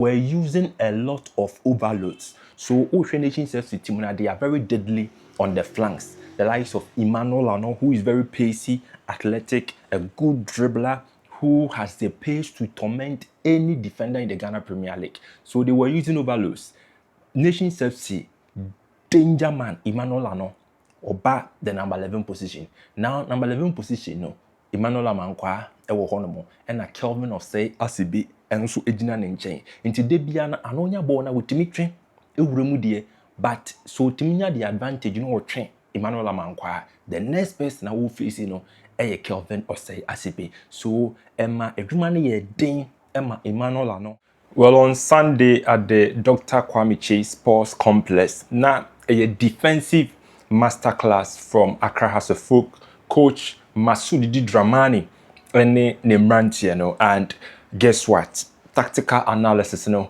were using a lot of overloads. So Ocean Nations FC team, they are very deadly on the flanks. The likes of Emmanuel Lano, who is very pacey, athletic, a good dribbler, who has the pace to torment any defender in the Ghana Premier League. So they were using overloads. Nations FC, danger man, Emmanuel Lano, oba the number 11 position. Now, number 11 position, no, Emmanuel Amankwa, ewo honomo, and a Kelvin of say, Asibi, and so Edina Nenchen. Into Debiana, Anonia Bona with Dimitri, Euremudie, but so Timinia the advantage, train Emmanuel Amankwa. The next person I will face, Kelvin or say Asibi. So, Emma, a Rumani, Dane, Emma, Emmanuel Lano. Well, on Sunday at the Dr. Kwame Kyei Sports Complex, now a defensive masterclass from Accra House of Folk, Coach Masudi Dramani, and guess what? Tactical analysis, and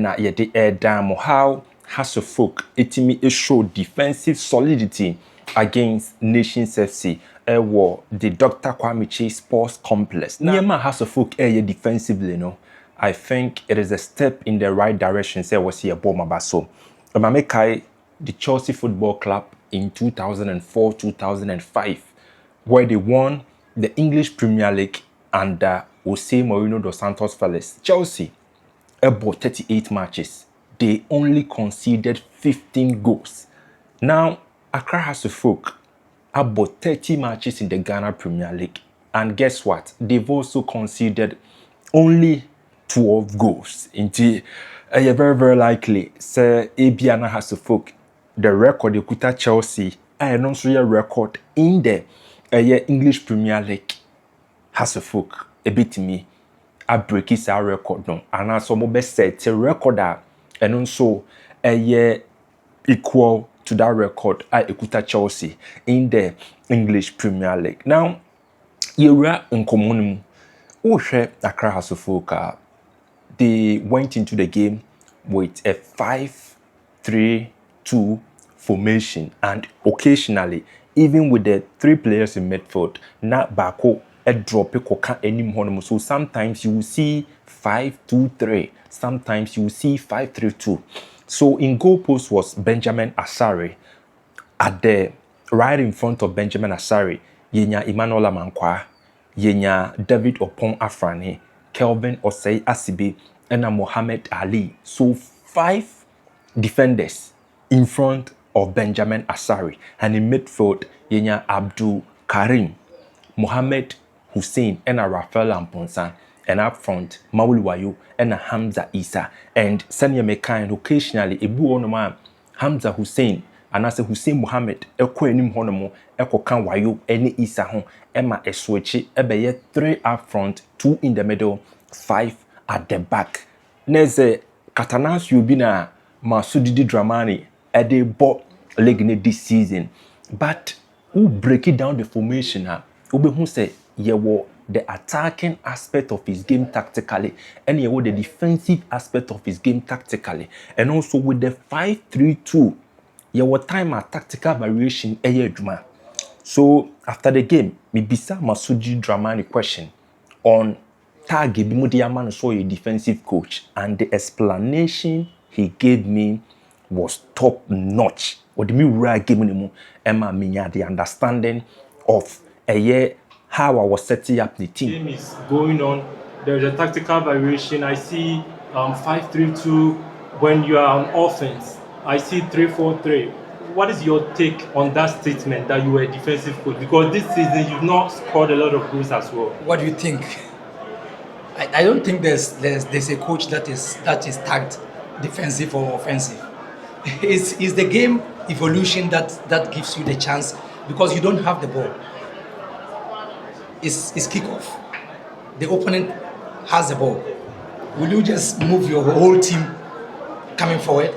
how House of Folk it show defensive solidity against Nations FC. The Dr. Kwame Kyei Sports Complex. Now, House of Folk defensively, I think it is a step in the right direction. Say was here Boma Baso. Kwame Kyei, the Chelsea Football Club in 2004-2005, where they won the English Premier League under Jose Mourinho dos Santos fellas. Chelsea, about 38 matches. They only conceded 15 goals. Now, Accra House of Folk, about 30 matches in the Ghana Premier League. And guess what? They've also conceded only 12 goals. Indeed, very, very likely, Sir Abiana House of Folk, the record you could Chelsea, and also your record in the English Premier League. House of Folk, a bit me, I break his record no, and also my best set a record and also a year equal to that record I equita Chelsea in the English Premier League. Now, you are in common. Accra House of Folk, they went into the game with a 5-3-2 formation, and occasionally, even with the 3 players in midfield, not Bako a drop any. So sometimes you will see 5-2-3, sometimes you will see 5-3-2. So in goal post was Benjamin Asare. At the right in front of Benjamin Asare, yenya Emmanuel Amankwa, yenya David Opon Afrani, Kelvin Osei Asibi, and Mohammed Ali. So 5 defenders in front of Benjamin Asare, and in midfield yenya Abdul Karim, Mohammed Hussein, and Rafael Amponsan, and up front Mawuli Wayo and Hamza Isa, and Sanya Mekai, and occasionally Ebu Onoma Hamza Hussein, and as Hussein Mohammed, Ekwenim Honomo, Ekokan Wayo, any Isa hon, Emma Eswechi, Ebeye 3 up front, 2 in the middle, 5 at the back. Neze Katanas Yubina Masudi Dramani, Ede bought leg this season, but who break it down the formation? Who say the attacking aspect of his game tactically, and the defensive aspect of his game tactically, and also with the 5-3-2, time a tactical variation. So after the game, me bisa Masudi Dramani question on target Bimudiaman so a defensive coach, and the explanation he gave me was top notch. What do you mean? Gave me Emma Minya the understanding of a year how I was setting up the team. Game is going on. There's a tactical variation. I see 5-3-2 when you are on offense. I see 3-4-3. What is your take on that statement that you were a defensive coach? Because this season you've not scored a lot of goals as well. What do you think? I don't think there's a coach that is tagged defensive or offensive. It's the game evolution that gives you the chance, because you don't have the ball. It's kickoff. The opponent has the ball. Will you just move your whole team coming forward?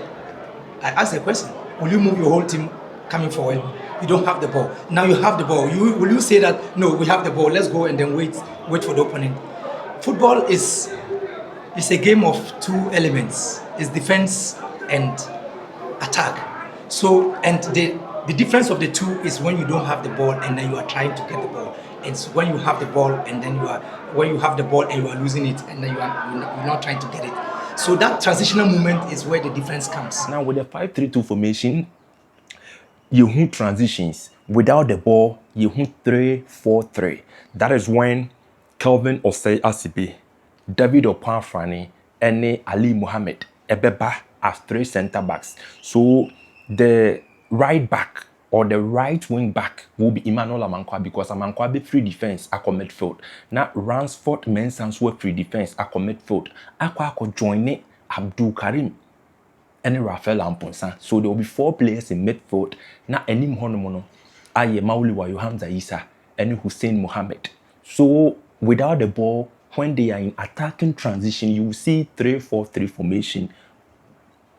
I ask a question. Will you move your whole team coming forward? You don't have the ball. Now you have the ball. Will you say that, no, we have the ball, let's go and then wait for the opponent? Football is a game of 2 elements. It's defense and attack. So, and the difference of the 2 is when you don't have the ball and then you are trying to get the ball. It's when you have the ball and then you are losing it and then you're not trying to get it. So that transitional moment is where the difference comes. Now with the 5-3-2 formation, you have transitions. Without the ball, you have 3-4-3. That is when Kelvin Osei Asibe, David Opanfrani, and Ali Mohammed Ebeba as 3 center backs. So the right back or the right wing back will be Emmanuel Amankwa, because Amankwa be free defense at midfield. Now Ransford Mensah's were free defense at midfield. Akwa join Abdul Karim and Rafael Amponsa. So there will be 4 players in midfield. Na enim honomono aye Mauliwayo Hamza Isa and Hussein Mohammed. So without the ball, when they are in attacking transition, you will see 3-4-3 formation.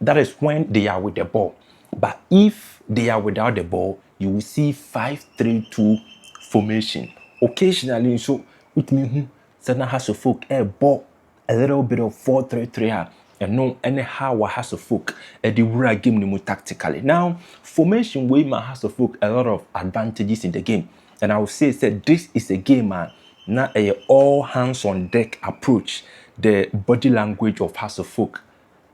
That is when they are with the ball. But if they are without the ball, you will see 5-3-2 formation. Occasionally, so it means Sana has a folk a ball, a little bit of 4-3-3 and no anyhow has a folk the Wura game no tactically. Now, formation way has a folk a lot of advantages in the game. And I will say this is a game now a all hands on deck approach. The body language of Hasselhoff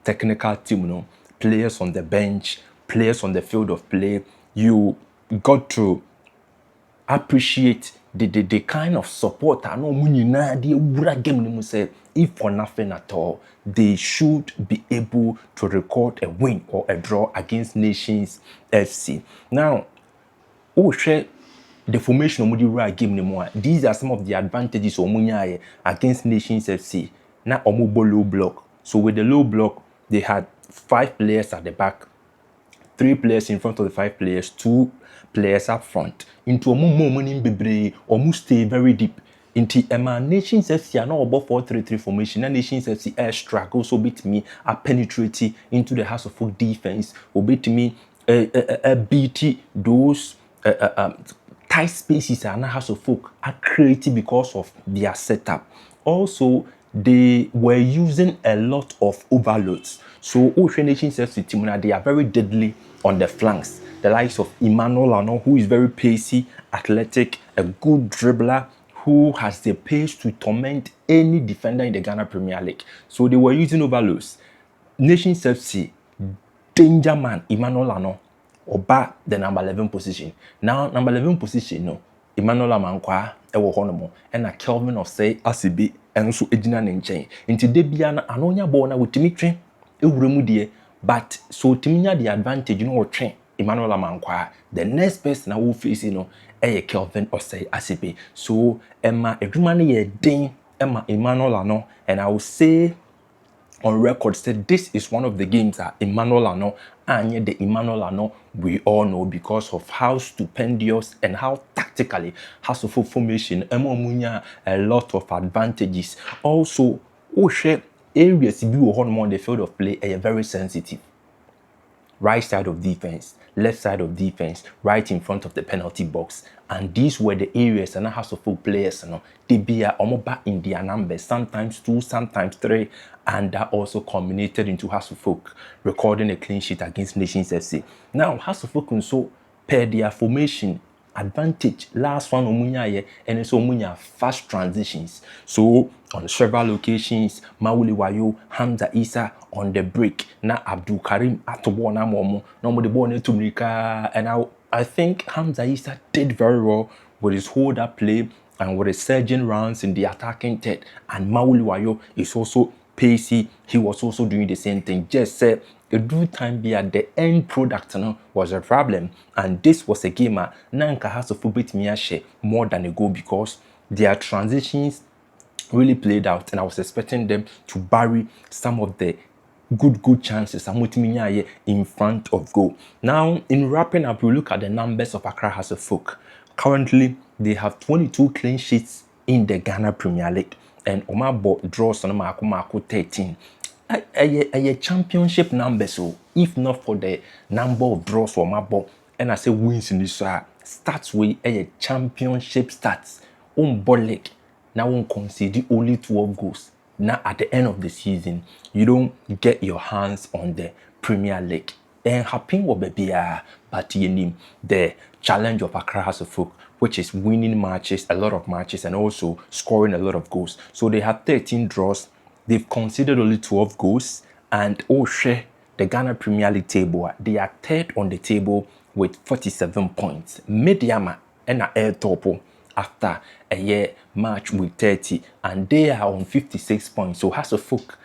technical team, players on the bench, players on the field of play, you got to appreciate the kind of support. I know if for nothing at all, they should be able to record a win or a draw against Nations FC. Now, share the formation of the game. These are some of the advantages against Nations FC. Now, low block. So with the low block, they had 5 players at the back, 3 players in front of the 5 players, 2 players up front. Into a moment in Bebre, almost stay very deep. Into Nations FC are not about 4-3-3 formation. And Nations FC air struggle so bit me a penetrate into the House of Folk defense, or bit me a BT those tight spaces are not House of Folk are created because of their setup. Also, they were using a lot of overloads. So Ocean Nations FC team, they are very deadly on the flanks. The likes of Emmanuel Ano, who is very pacey, athletic, a good dribbler, who has the pace to torment any defender in the Ghana Premier League. So they were using overloads. Nations FC, danger man, Emmanuel Ano, oba the number 11 position. Now, number 11 position, no, Emmanuel Amankwa, ewo honomo, and a Kelvin Osei Asibe, and so Ejina Nenchen. Into Debiana, Anonya Bona with Dimitri, Euremudie, but so Timinia the advantage, train Emmanuel Amankwa. The next person I will face, Kelvin Osei Asibe. So, Emma, every ding, Emma Emmanuel Ano, and I will say on record said this is one of the games that Emmanuel Ano and yet the Emmanuel Ano we all know because of how stupendous and how tactically has a full formation Munya a lot of advantages. Also, share areas you on the field of play are very sensitive. Right side of defense, left side of defense, right in front of the penalty box. And these were the areas and House of Full players, they be back in their numbers, sometimes 2, sometimes 3, and that also culminated into House of Folk recording a clean sheet against Nations FC. Now, House of Folk so per their formation advantage last one omunya and it's omunya fast transitions. So on several occasions, Mawuli Wayo, Hamza Isa on the break, na Abdul Karim atobo na momo, no mo the ball to Mrika, and I think Hamza Isa did very well with his hold up play and with his surging rounds in the attacking third. And Mawuli Wayo is also pacey. He was also doing the same thing. Just said a good time be at the end product was a problem. And this was a game Nanka has to forbid me more than a goal because their transitions really played out, and I was expecting them to bury some of the good chances in front of goal. Now, in wrapping up, we look at the numbers of Accra House of Folk. Currently, they have 22 clean sheets in the Ghana Premier League, and Omabo draws on Mako 13. A championship number, so if not for the number of draws for Omabo, and I say wins in this stats with a championship stats on ball league. Now won't concede only 12 goals. Now at the end of the season, you don't get your hands on the Premier League. And happen will be but you name the challenge of Accra House of Folk, which is winning matches, a lot of matches, and also scoring a lot of goals. So they have 13 draws. they've conceded only 12 goals. And share the Ghana Premier League table, they are third on the table with 47 points. Mediama and air topo after a year match with 30, and they are on 56 points. So Hearts of Folk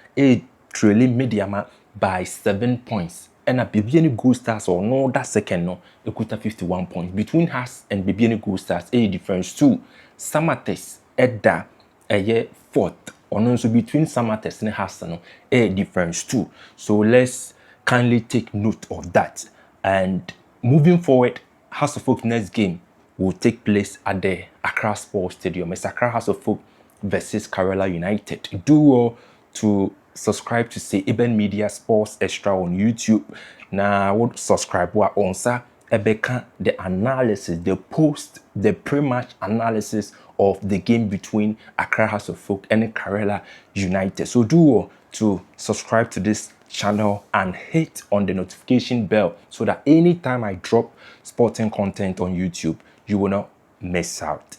trailing Mediama by 7 points. And a Bibiani Gold Stars or no, that second no, equal 51 points. Between Hearts and Bibiani Gold Stars, a difference too. Samates Edda a year fourth. Or also between Samates and Hearts no, a difference too. So let's kindly take note of that. And moving forward, House of Folk next game will take place at the Accra Sports Stadium. It's Accra House of Folk versus Karela United. Do well to subscribe to say Eben Media Sports Extra on YouTube. Now, would subscribe on sa ebeka the analysis, the pre-match analysis of the game between Accra House of Folk and Karela United. So do well to subscribe to this channel and hit on the notification bell so that anytime I drop sporting content on YouTube, you will not miss out.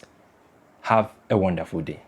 Have a wonderful day.